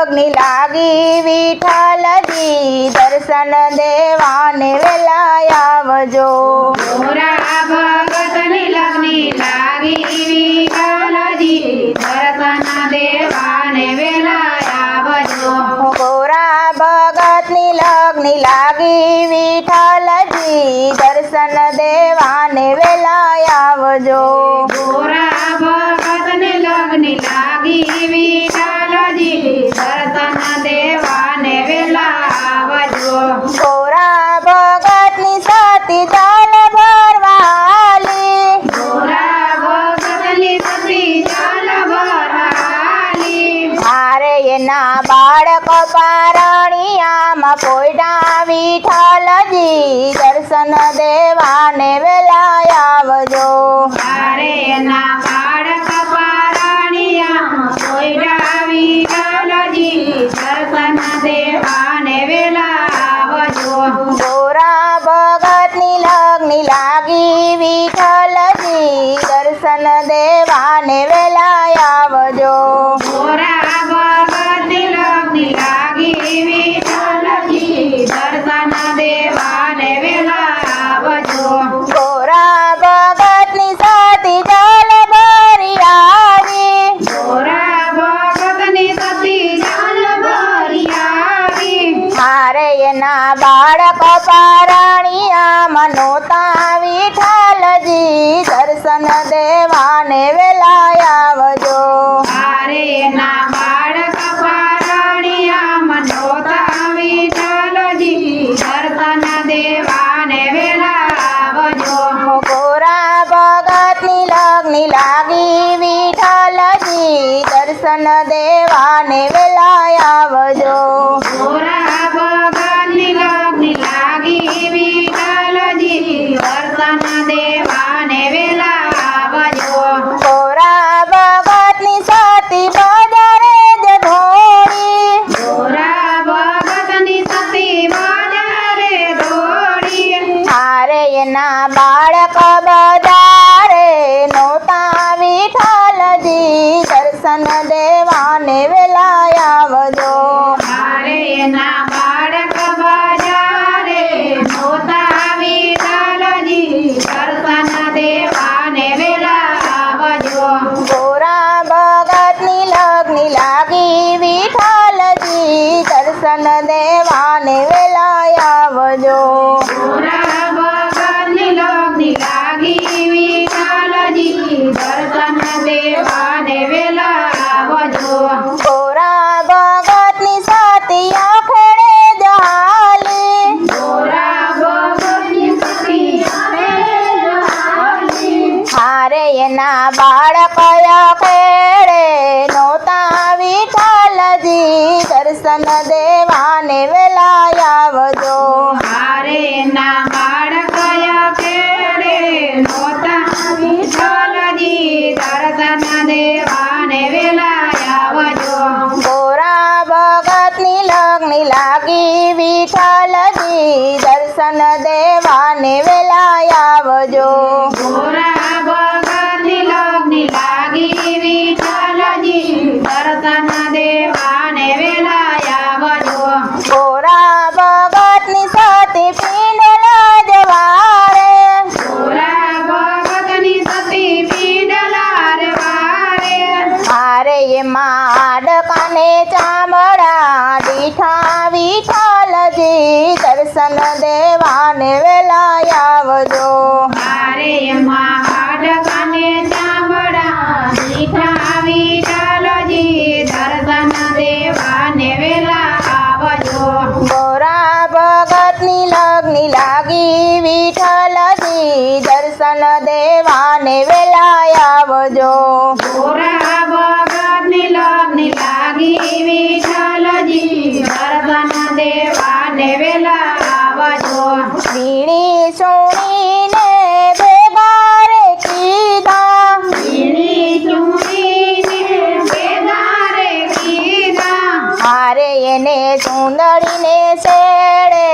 લગ્ની લાગી વિઠ્ઠલજી દર્શન દેવાને વેલા આવજો ગોરા ભગતની લગ્ની લાગી વિઠ્ઠલજી દર્શન દેવાને વેલા આવજો ગોરા ભગતની લગ્ની લાગી વિઠ્ઠલજી દર્શન દેવાને વેલા આવજો ગોરા ભગતની લગ્ની લાગી વિઠ્ઠલજી દર્શન દેવાને વેલા આવજો ગોરા ભગતની સતી જલ ભરવાલી ગોરા ભગતની સતી જલ ભરાલી મારે એના બાળક પારણિયામાં પોયડા વિઠ્ઠલજી દર્શન દેવાને વેલા આવજો તારે એના બાળક પારણિયા પોયડા વિઠ્ઠલજી દર્શન દેવાને વેલા આવજો ગોરા ભગતની લગ્ની લાગી વિઠ્ઠલજી દર્શન દેવાને વેલા આવજો ગોરા ભગતની લગ્ની લાગી વિઠ્ઠલજી દર્શન દેવાને વેલા આવજો ગોરા ભગતની સતી જલ ભરી આવી ગોરા ભગતની સતી જલ ભરી આવી મારે એના બાળક પારણિયામાં નહોતા વિઠ્ઠલજી દર્શન દેવાને વેલા આવજો તારે એના બાળક પારણિયા મનોતા વિઠ્ઠલજી દર્શન દેવાને વેલા આવજો ગોરા ભગતની લગ્ની લાગી વિઠ્ઠલજી દર્શન દેવાને વેલા આવજો ગોરા ભગતની લગ્ની લાગી વિઠ્ઠલજી દર્શન દેવાને વેલા આવજો ગોરા ભગતની સતી બજારે જ ધોળી ગોરા ભગતની સતી બજારે દોડી મારે એના બાળક બજારે નહોતા વિઠ્ઠલજી દર્શન દેવાને વેલા આવજો તારે એના બાળક બજારે નહોતા વિઠ્ઠલજી દર્શન દેવાને વેલા આવજો ગોરા ભગતની લગ્ની લાગી વિઠ્ઠલજી દર્શન દેવાને વેલા આવજો ગોરા ભગતની લગ્ની લાગી વિઠ્ઠલજી દર્શન દેવાને વેલા આવજો ગોરા ભગતની સતી આખડે જહાલી ગોરા ભગતની સતી જહાલી હારે એના બાળક ખેડે નહોતા વિઠ્ઠલજી દર્શન દેવાને વેલા આવજો હારે ના બાળક ખેડે નહોતા વિઠ્ઠલજી દર્શન દેવાને વેલા આવજો ગોરા ભગતની લગ્ની લાગી વિઠ્ઠલજી દર્શન દેવાને વેલા આવજો ગોરા ભગતની લગ્ની લાગી વિઠ્ઠલજી દર્શન દેવાને વેલા આવજો ગોરા ભગતની સતી પીંડલા જવારે ગોરા ભગતની સતી પીડલાર વારે મારે એમાં હાડકાને ચામડા દીઠા વિઠ્ઠલજી દર્શન દેવાને વેલા આવજો મારે એમાં હાડકાને ચામડા દીઠા વિઠ્ઠલજી દર્શન દેવાને વેલા આવજો ગોરા ભગતની લગ્ની લાગી વિઠ્ઠલજી દર્શન દેવાને વેલા આવજો ગોરા ભગતની લગ્ની લાગી વિઠ્ઠલજી દર્શન દેવાને વેલા આવજો વીણી સુણીને ભેગા રે કીધા વીણી ચૂંટીને બેદારે કીધા મારે એને ચૂંદડીને શેડે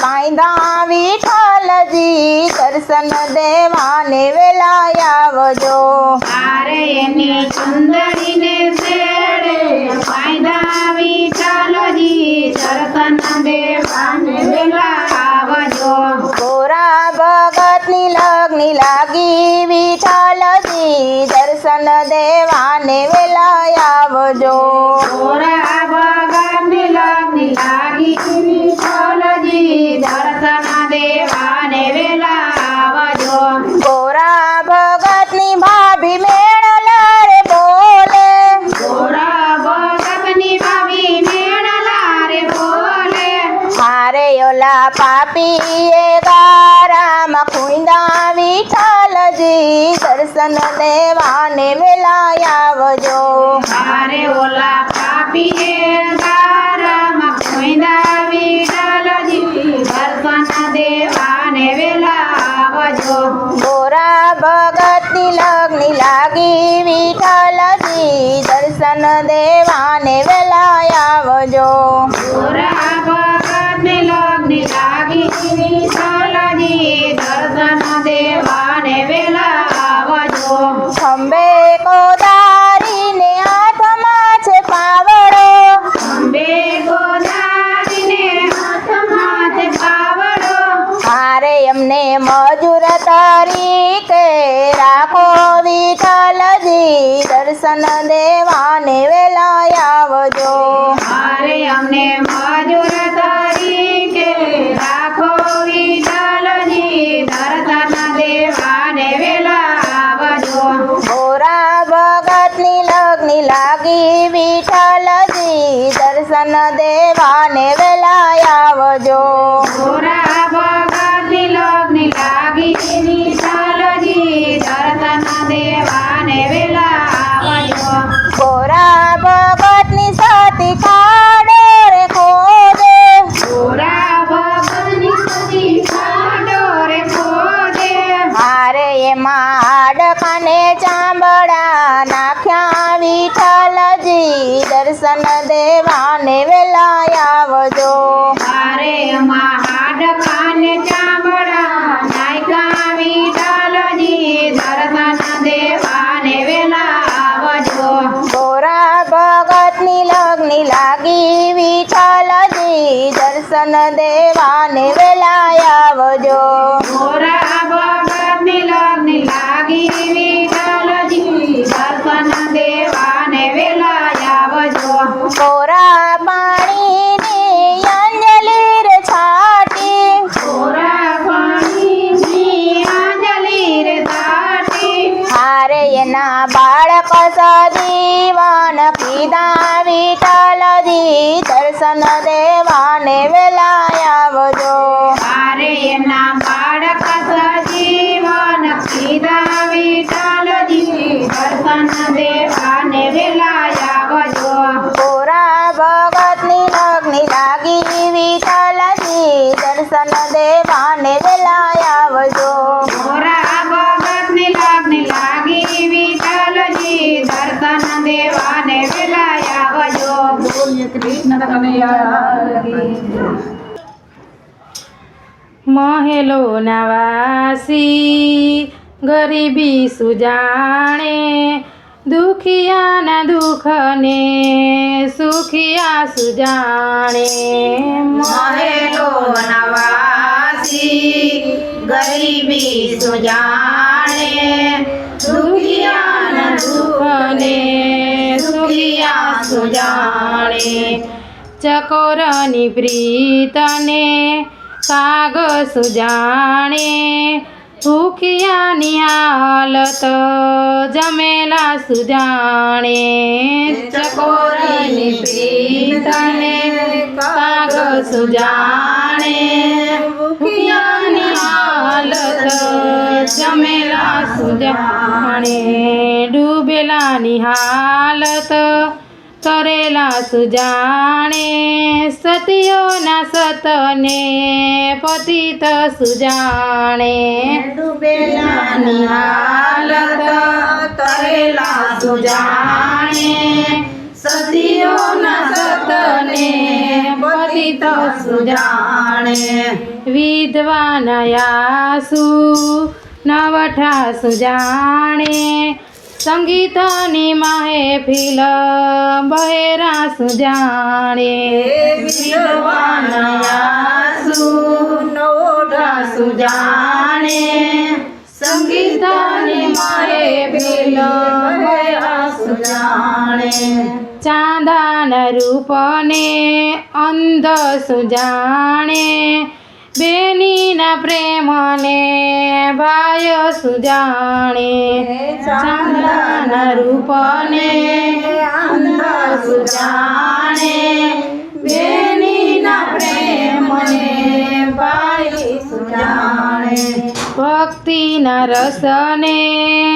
બાંધા વિઠ્ઠલજી દર્શન દેવાને વેલા આવજો તારે એની ચુંદડીને શેડે વાયદા વિઠ્ઠલજી દર્શન દેવાને વેલા આવજો. ગોરા ભગતની લગ્ન લાગી વિઠ્ઠલજી દર્શન દેવાને વેલા આવજો. ગોરા ભગતની ભાભી મેણલા રે બોલે, ગોરા ભગતની ભાભી મેણલા રે બોલે. મારે ઓલા પાપીએ ગારામાં ખૂંદા વિઠ્ઠલજી દર્શન દેવાને વેલા આવજો. મારે ઓલા પાપીએ ગારામાં ખોઈંદા વિઠ્ઠલજી દર્શન દેવાને વેલા આવજો. ગોરા ભગતની લગ્ન લાગી વિઠ્ઠલજી દર્શન દેવાને વેલા આવજો. ગોરા ભગતની લગ્ન લાગી વિઠ્ઠલજી દર્શન દેવાને વેલા આવજો. ખંભે કોદારીને હાથમાં છે પાવડો, અંબે ગોદારીને હાથમાં છે પાવડો. મારે એમને મજૂર તરીકે રાખો વિઠ્ઠલજી દર્શન દેવાને વેલા આવજો. મારે અમને મજૂર તરીકે રાખો વિઠ્ઠલજી દર્શન દેવાને વેલા આવજો. ગોરા ભગતની લગ્ન લાગી વિઠ્ઠલજી દર્શન દેવાને વેલા આવજો. ગોરા ભગતની લગ્ન લાગી વિઠ્ઠલજી દર્શન દેવાને વેલા આવજો. ગોરા ભગતની સતી કાઢો રે ખોદે, ગોરા ભગતની સતી કાઢો રે ખોદે. મારે એમાં હાડકાને ચામડા નાખ્યા વિઠ્ઠલજી દર્શન દેવાને વેલા આવજો. મારે એમાં હાડકાને ચામડા નાખ્યા વિઠ્ઠલજી દર્શન દેવાને વેલા આવજો. ગોરા ભગતની લગ્ન લાગી વિઠ્ઠલજી દર્શન દેવાને વેલા આવજો. ગોરા ભગતની લગ્ન લાગી વિઠ્ઠલજી દર્શન દેવાને વેલા આવજો. ગોરા પાણીની અંજલિ રે છાટી, ગોરા પાણીની અંજલિ રે સાટી. હારે એના બાળક સજીવન કીધા વિઠ્ઠલજી દર્શન દેવાને વેલા આવજો. મારે એના બાળક સજીવન કીધા વિઠ્ઠલજી દર્શન દેવાને વેલા આવજો. ગોરા ભગતની લગ્ન લાગી વિઠ્ઠલજી દર્શન દેવાને વેલા આવજો. ગોરા ભગતની લગ્ન લાગી વિઠ્ઠલજી દર્શન દેવાને વેલા આવજો. કૃષ્ણ કનૈયા મહેલોના વાસી ગરીબી સુજાણે, દુખિયાના દુઃખને સુખિયા સુજાણે. મહેલોના વાસી ગરીબી સુજાણે, દુખિયાના દુઃખને સુખિયા સુજાણે. ચકોરની પ્રીતને કાગ સુજાણે, ભૂખિયાની હાલત જમેલા સુજાણે. ચકોરની પ્રીતને કાગ સુજાણે, ભૂખિયાની હાલત જમેલા સુજાણે. ડૂબેલાની હાલત કરેલા સુજાણે, સતીઓના સતને પતિત સુજાણે. ડૂબેલાની હાલત કરેલા સુજાણે, સતીઓના સતને પતિત સુજાણે. વિધવાના યાસુ નવઠા સુજાણે, સંગીતની મહેફિલ બહેરા સુજાણે. વિધવાના યાસુ નવઠા સુજાણે, સંગીતની મહેફિલ ભયા સુજાણે ચાંદાના રૂપને અંધ સુજાણે બેનીના પ્રેમને ભાય સુજાણે ચાંદાના રૂપને અંધ સુજાણે બેનીના પ્રેમને ભાઈ સુજાણે ભક્તિના રસને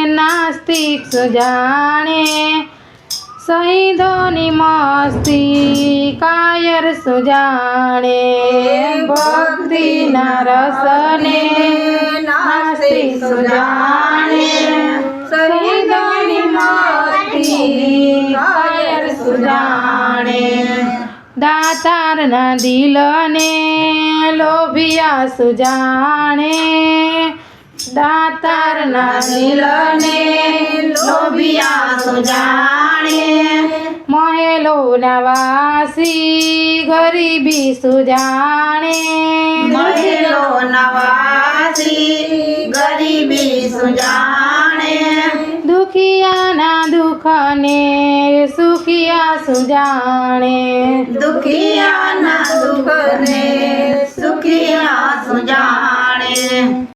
નાસ્તિક સુજાણે શહીદોની મસ્તી કાયર સુજાણે ભક્તિના રસને નાસ્તિક સુજાણે શહીદોની મસ્તી કાયર સુજાણે દાતારના દિલને લોભિયા સુજાણે દાતારના દિલને લોભિયા સુજાણે મહેલોના વાસી ગરીબી સુજાણે મહેલો નવાસી ગરીબી સુજાણે દુખિયાના દુઃખને સુખિયા સુજાણે દુખિયાના દુઃખને સુખિયા સુજાણે